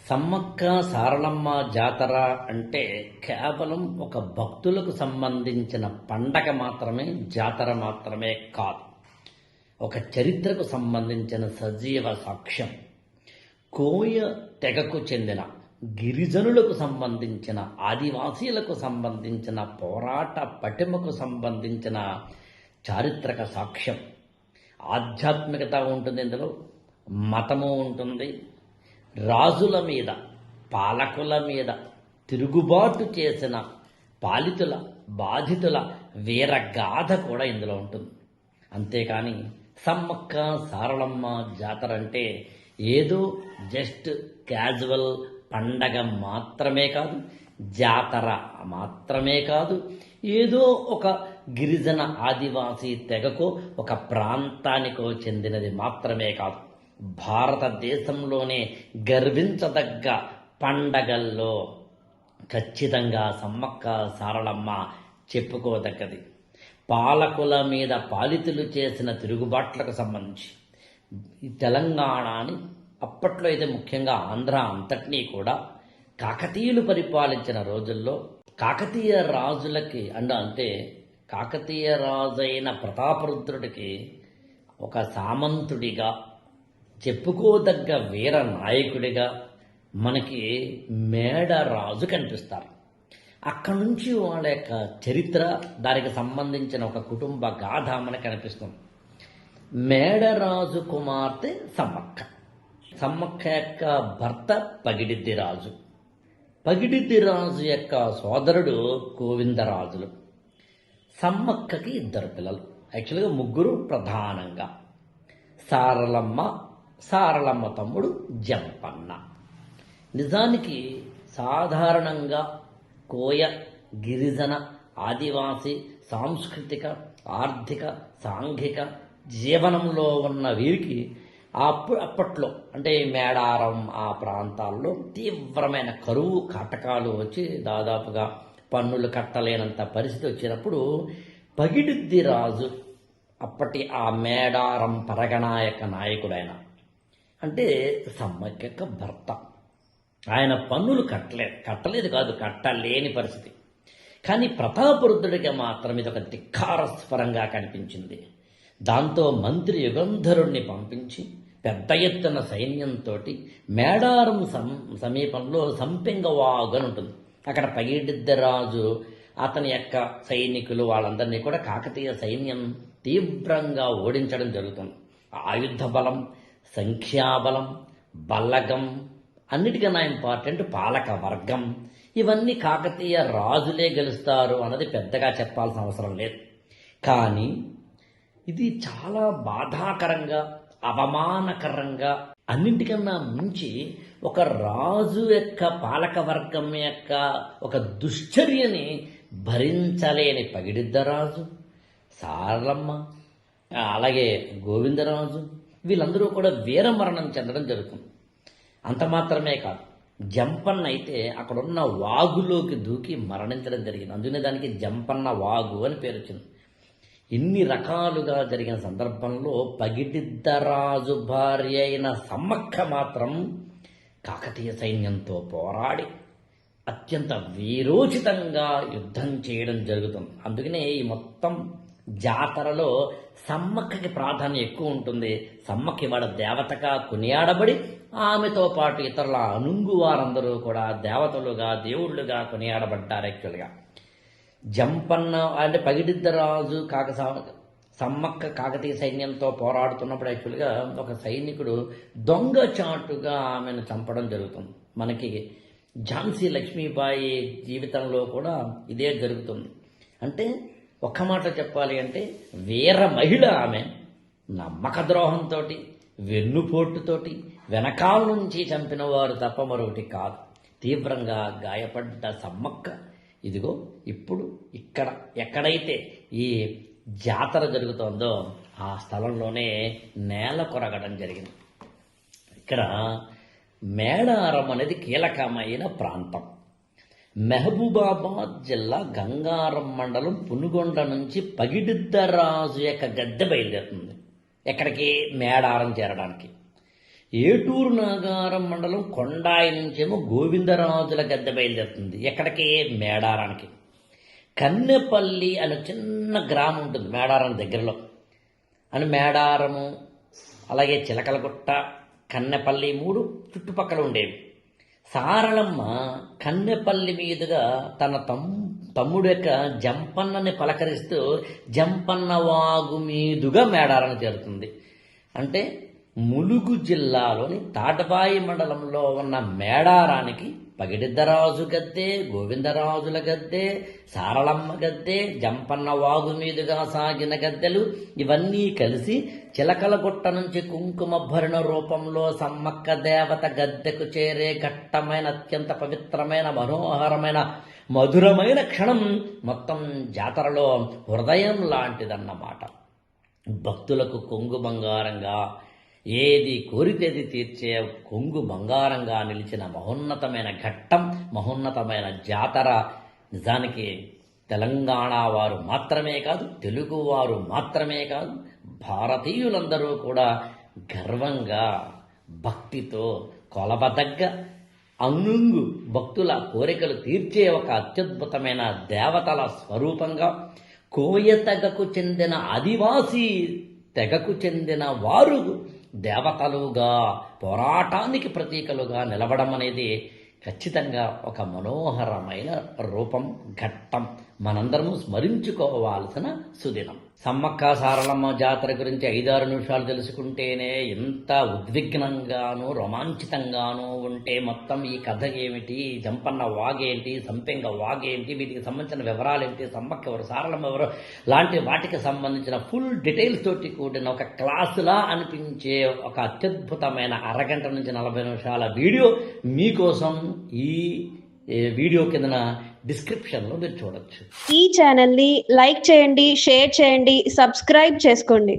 సమ్మక్క సారలమ్మ జాతర అంటే కేవలం ఒక భక్తులకు సంబంధించిన పండగ మాత్రమే, జాతర మాత్రమే కాదు. ఒక చరిత్రకు సంబంధించిన సజీవ సాక్ష్యం. కోయ తెగకు చెందిన గిరిజనులకు సంబంధించిన, ఆదివాసీలకు సంబంధించిన పోరాట పటిమకు సంబంధించిన చారిత్రక సాక్ష్యం. ఆధ్యాత్మికత ఉంటుంది ఇందులో, మతము ఉంటుంది. రాజుల మీద, పాలకుల మీద తిరుగుబాటు చేసిన పాలితుల, బాధితుల వీరగాథ కూడా ఇందులో ఉంటుంది. అంతేకాని సమ్మక్క సారలమ్మ జాతర అంటే ఏదో జస్ట్ క్యాజువల్ పండగ మాత్రమే కాదు, జాతర మాత్రమే కాదు, ఏదో ఒక గిరిజన ఆదివాసీ తెగకో ఒక ప్రాంతానికో చెందినది మాత్రమే కాదు. భారతదేశంలోనే గర్వించదగ్గ పండగల్లో ఖచ్చితంగా సమ్మక్క సారలమ్మ చెప్పుకోదగ్గది. పాలకుల మీద పాలితులు చేసిన తిరుగుబాట్లకు సంబంధించి ఈ తెలంగాణని, అప్పట్లో అయితే ముఖ్యంగా ఆంధ్ర అంతటినీ కూడా కాకతీయులు పరిపాలించిన రోజుల్లో కాకతీయ రాజులకి అంటే కాకతీయ రాజైన ప్రతాపరుద్రుడికి ఒక సామంతుడిగా, చెప్పుకోదగ్గ వీర నాయకుడిగా మనకి మేడరాజు కనిపిస్తారు. అక్కడి నుంచి వాళ్ళ యొక్క చరిత్ర, దానికి సంబంధించిన ఒక కుటుంబ గాథ మనకు కనిపిస్తుంది. మేడరాజు కుమార్తె సమ్మక్క. సమ్మక్క యొక్క భర్త పగిడిద్ది రాజు. పగిడిద్ది రాజు యొక్క సోదరుడు గోవిందరాజులు. సమ్మక్కకి 2 పిల్లలు, యాక్చువల్గా 3 ప్రధానంగా. సారలమ్మ తమ్ముడు జంపన్న. నిజానికి సాధారణంగా కోయ, గిరిజన, ఆదివాసి సాంస్కృతిక, ఆర్థిక, సాంఘిక జీవనంలో ఉన్న వీరికి అప్పట్లో అంటే మేడారం ఆ ప్రాంతాల్లో తీవ్రమైన కరువు కాటకాలు వచ్చి దాదాపుగా పన్నులు కట్టలేనంత పరిస్థితి వచ్చినప్పుడు పగిడిద్ది రాజు, అప్పటి ఆ మేడారం పరగణాయక నాయకుడైన, అంటే సమ్మక్క యొక్క భర్త, ఆయన పన్నులు కట్టలేదు కాదు, కట్టలేని పరిస్థితి. కానీ ప్రతాపరుద్రుడికి మాత్రం ఇది ఒక ధిక్కారస్వరంగా కనిపించింది. దాంతో మంత్రి యుగంధరుణ్ణి పంపించి పెద్ద ఎత్తున సైన్యంతో మేడారం సమీపంలో సంపెంగవాగు అని ఉంటుంది, అక్కడ పగిడిద్దరాజు అతని యొక్క సైనికులు వాళ్ళందరినీ కూడా కాకతీయ సైన్యం తీవ్రంగా ఓడించడం జరుగుతుంది. ఆయుధ బలం, సంఖ్యాబలం, బల్లగం, అన్నిటికన్నా ఇంపార్టెంట్ పాలక వర్గం, ఇవన్నీ కాకతీయ రాజులే గెలుస్తారు అన్నది పెద్దగా చెప్పాల్సిన అవసరం లేదు. కానీ ఇది చాలా బాధాకరంగా, అవమానకరంగా, అన్నింటికన్నా మించి ఒక రాజు యొక్క పాలక వర్గం యొక్క ఒక దుశ్చర్యని భరించలేని పగిడిద్దరాజు, సారలమ్మ, అలాగే గోవిందరాజు వీళ్ళందరూ కూడా వీరమరణం చెందడం జరుగుతుంది. అంత మాత్రమే కాదు, జంపన్న అయితే అక్కడున్న వాగులోకి దూకి మరణించడం జరిగింది. అందుకనే దానికి జంపన్న వాగు అని పేరు వచ్చింది. ఇన్ని రకాలుగా జరిగిన సందర్భంలో పగిడిద్దరాజు భార్య అయిన సమ్మక్క మాత్రం కాకతీయ సైన్యంతో పోరాడి అత్యంత వీరోచితంగా యుద్ధం చేయడం జరుగుతుంది. అందుకనే ఈ మొత్తం జాతరలో సమ్మక్కకి ప్రాధాన్యం ఎక్కువ ఉంటుంది. సమ్మక్క ఇవాళ దేవతగా కొనియాడబడి ఆమెతో పాటు ఇతరుల అనుంగు వారందరూ కూడా దేవతలుగా, దేవుళ్ళుగా కొనియాడబడ్డారు. యాక్చువల్గా జంపన్న అంటే పగిడిద్దరాజు సమ్మక్క కాకతీయ సైన్యంతో పోరాడుతున్నప్పుడు యాక్చువల్గా ఒక సైనికుడు దొంగచాటుగా ఆమెను చంపడం జరుగుతుంది. మనకి ఝాన్సీ లక్ష్మీబాయి జీవితంలో కూడా ఇదే జరుగుతుంది. అంటే ఒక్క మాట చెప్పాలి అంటే వీర మహిళ ఆమె. నమ్మక ద్రోహంతో, వెన్నుపోటుతోటి వెనకాల నుంచి చంపిన వారు తప్ప మరొకటి కాదు. తీవ్రంగా గాయపడ్డ సమ్మక్క ఇదిగో ఇప్పుడు ఎక్కడైతే ఈ జాతర జరుగుతోందో ఆ స్థలంలోనే నేల కొరగడం జరిగింది. ఇక్కడ మేడారం అనేది కీలకమైన ప్రాంతం. మహబూబాబాద్ జిల్లా గంగారం మండలం పునుగొండ నుంచి పగిడిద్దరాజు యొక్క గద్దె బయలుదేరుతుంది. ఎక్కడికి? మేడారం చేరడానికి. ఏటూరు నాగారం మండలం కొండాయి నుంచేమో గోవిందరాజుల గద్దె బయలుదేరుతుంది. ఎక్కడికి? మేడారానికి. కన్నెపల్లి అనే చిన్న గ్రామం ఉంటుంది మేడారం దగ్గరలో. అని మేడారము, అలాగే చిలకలగుట్ట, కన్నెపల్లి 3 చుట్టుపక్కల ఉండేవి. సారళమ్మ కన్నెపల్లి మీదుగా తన తమ్ముడు యొక్క జంపన్నని పలకరిస్తూ జంపన్న వాగు మీదుగా మేడారాన్ని చేరుతుంది. అంటే ములుగు జిల్లాలోని తాటబాయి మండలంలో ఉన్న మేడారానికి పగిడిద్దరాజు గద్దె, గోవిందరాజుల గద్దె, సారళమ్మ గద్దె, జంపన్న వాగు మీదుగా సాగిన గద్దెలు ఇవన్నీ కలిసి చిలకలగుట్ట నుంచి కుంకుమ భరణ రూపంలో సమ్మక్క దేవత గద్దెకు చేరే ఘట్టమైన, అత్యంత పవిత్రమైన, మనోహరమైన, మధురమైన క్షణం మొత్తం జాతరలో హృదయం లాంటిదన్నమాట. భక్తులకు కొంగు బంగారంగా, ఏది కోరితేది తీర్చే కొంగు బంగారంగా నిలిచిన మహోన్నతమైన ఘట్టం, మహోన్నతమైన జాతర. నిజానికి తెలంగాణ వారు మాత్రమే కాదు, తెలుగు వారు మాత్రమే కాదు, భారతీయులందరూ కూడా గర్వంగా, భక్తితో కొలబదగ్గ అనుంగు భక్తుల కోరికలు తీర్చే ఒక అత్యద్భుతమైన దేవతల స్వరూపంగా, కోయ తెగకు చెందిన ఆదివాసీ తెగకు చెందిన వారు దేవతలుగా, పోరాటానికి ప్రతీకలుగా నిలవడం అనేది ఖచ్చితంగా ఒక మనోహరమైన రూపం, ఘట్టం. మనందరము స్మరించుకోవాల్సిన సుదినం. సమ్మక్క సారలమ్మ జాతర గురించి 5-6 నిమిషాలు తెలుసుకుంటేనే ఎంత ఉద్విగ్నంగానూ రోమాంచితంగానూ ఉంటే మొత్తం ఈ కథ ఏమిటి, జంపన్న వాగేంటి, సంపెంగ వాగేంటి, వీటికి సంబంధించిన వివరాలేంటి, సమ్మక్క ఎవరు, సారలమ్మ ఎవరు లాంటి వాటికి సంబంధించిన ఫుల్ డీటెయిల్స్ తోటి కూడిన ఒక క్లాసులా అనిపించే ఒక అత్యద్భుతమైన 1 గంట నుంచి 40 నిమిషాల వీడియో మీకోసం ఈ వీడియో కిందన డిస్క్రిప్షన్లో మీరు చూడొచ్చు. ఈ ఛానల్ని లైక్ చేయండి, షేర్ చేయండి, సబ్స్క్రైబ్ చేసుకోండి.